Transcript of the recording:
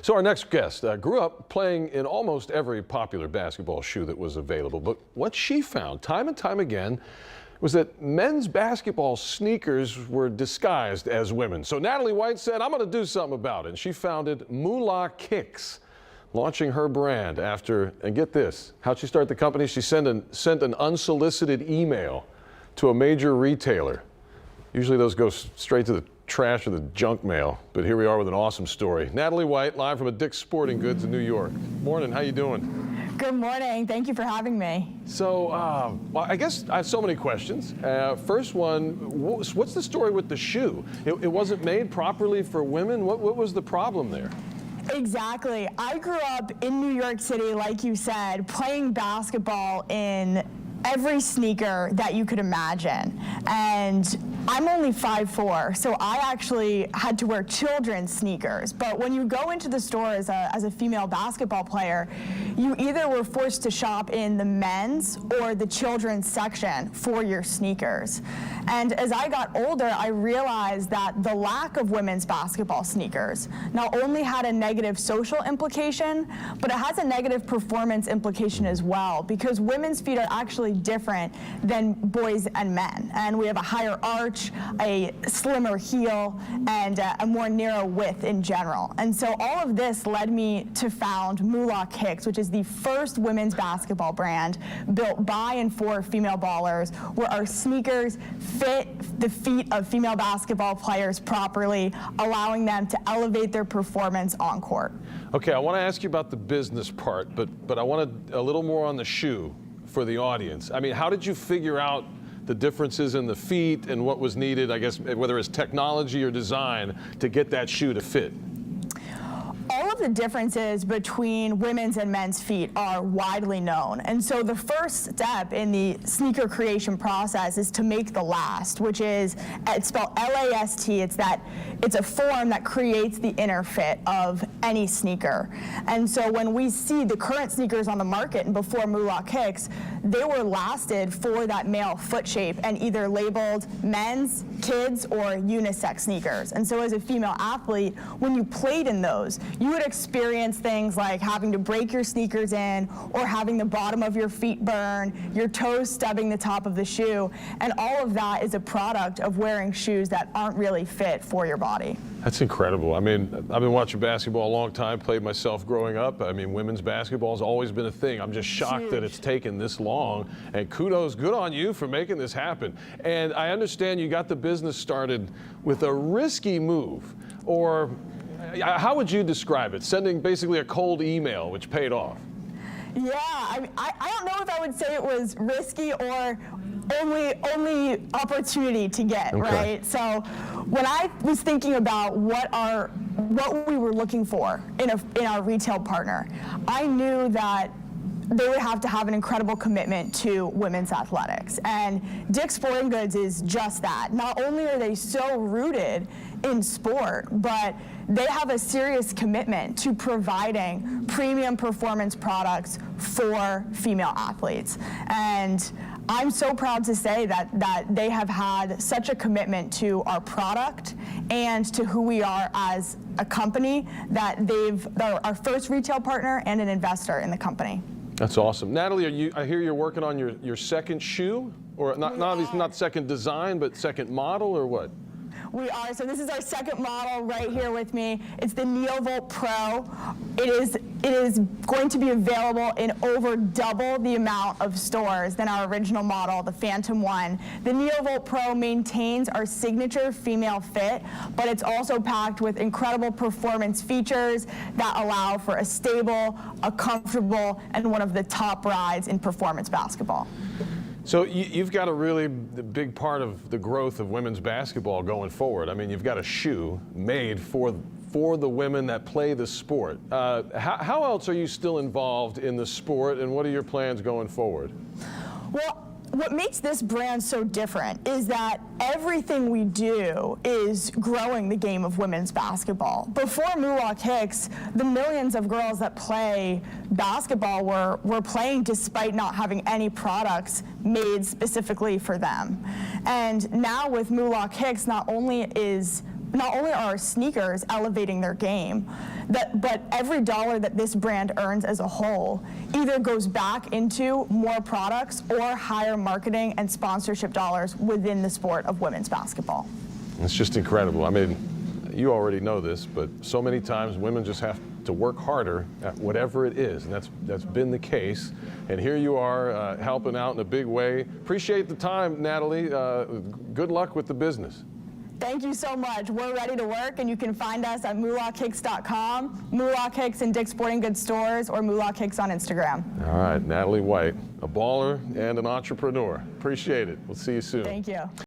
So our next guest grew up playing in almost every popular basketball shoe that was available. But what she found time and time again was that men's basketball sneakers were disguised as women. So Natalie White said, I'm going to do something about it. And she founded Moolah Kicks, launching her brand after, and get this, how'd she start the company? She sent an unsolicited email to a major retailer. Usually those go straight to the trash or the junk mail, but here we are with an awesome story. Natalie White, live from a Dick's Sporting Goods in New York. Morning, how you doing? Good morning, thank you for having me. So, well, I guess I have so many questions. First one, what's the story with the shoe? It wasn't made properly for women? What was the problem there? Exactly. I grew up in New York City, like you said, playing basketball in every sneaker that you could imagine. And I'm only 5'4", so I actually had to wear children's sneakers. But when you go into the store as a female basketball player, you either were forced to shop in the men's or the children's section for your sneakers. And as I got older, I realized that the lack of women's basketball sneakers not only had a negative social implication, but it has a negative performance implication as well, because women's feet are actually different than boys and men. And we have a higher arch, a slimmer heel, and a more narrow width in general. And so all of this led me to found Moolah Kicks, which is the first women's basketball brand built by and for female ballers, where our sneakers fit the feet of female basketball players properly, allowing them to elevate their performance on court. Okay, I want to ask you about the business part, but I wanted a little more on the shoe for the audience. I mean, how did you figure out the differences in the feet and what was needed, I guess, whether it's technology or design, to get that shoe to fit? All of the differences between women's and men's feet are widely known. And so the first step in the sneaker creation process is to make the last, which is, it's spelled L-A-S-T. It's a form that creates the inner fit of any sneaker. And so when we see the current sneakers on the market and before Moolah Kicks, they were lasted for that male foot shape and either labeled men's, kids, or unisex sneakers. And so as a female athlete, when you played in those, you would experience things like having to break your sneakers in or having the bottom of your feet burn, your toes stubbing the top of the shoe, and all of that is a product of wearing shoes that aren't really fit for your body. That's incredible. I mean, I've been watching basketball a long time, played myself growing up. I mean, women's basketball has always been a thing. I'm just shocked that it's taken this long, and kudos, good on you for making this happen. And I understand you got the business started with a risky move, or how would you describe it? Sending basically a cold email, which paid off. Yeah, I don't know if I would say it was risky or only opportunity to get, right? So when I was thinking about what we were looking for in our retail partner, I knew that they would have to have an incredible commitment to women's athletics. And Dick's Sporting Goods is just that. Not only are they so rooted in sport, but they have a serious commitment to providing premium performance products for female athletes. And I'm so proud to say that they have had such a commitment to our product and to who we are as a company, that they're our first retail partner and an investor in the company. That's awesome. Natalie, I hear you're working on your second shoe, or not second design, but second model, or what? We are. So this is our second model right here with me. It's the Neovolt Pro. It is going to be available in over double the amount of stores than our original model, the Phantom 1. The Neovolt Pro maintains our signature female fit, but it's also packed with incredible performance features that allow for a stable, a comfortable, and one of the top rides in performance basketball. So you've got a really big part of the growth of women's basketball going forward. I mean, you've got a shoe made for the women that play the sport. How else are you still involved in the sport, and what are your plans going forward? Well, what makes this brand so different is that everything we do is growing the game of women's basketball. Before Moolah Kicks, the millions of girls that play basketball were playing despite not having any products made specifically for them. And now with Moolah Kicks, not only are our sneakers elevating their game, but every dollar that this brand earns as a whole either goes back into more products or higher marketing and sponsorship dollars within the sport of women's basketball. It's just incredible. I mean, you already know this, but so many times women just have to work harder at whatever it is, and that's been the case. And here you are helping out in a big way. Appreciate the time, Natalie. Good luck with the business. Thank you so much. We're ready to work, and you can find us at moolahkicks.com, Moolah Kicks in Dick's Sporting Goods stores, or Moolah Kicks on Instagram. All right, Natalie White, a baller and an entrepreneur. Appreciate it. We'll see you soon. Thank you.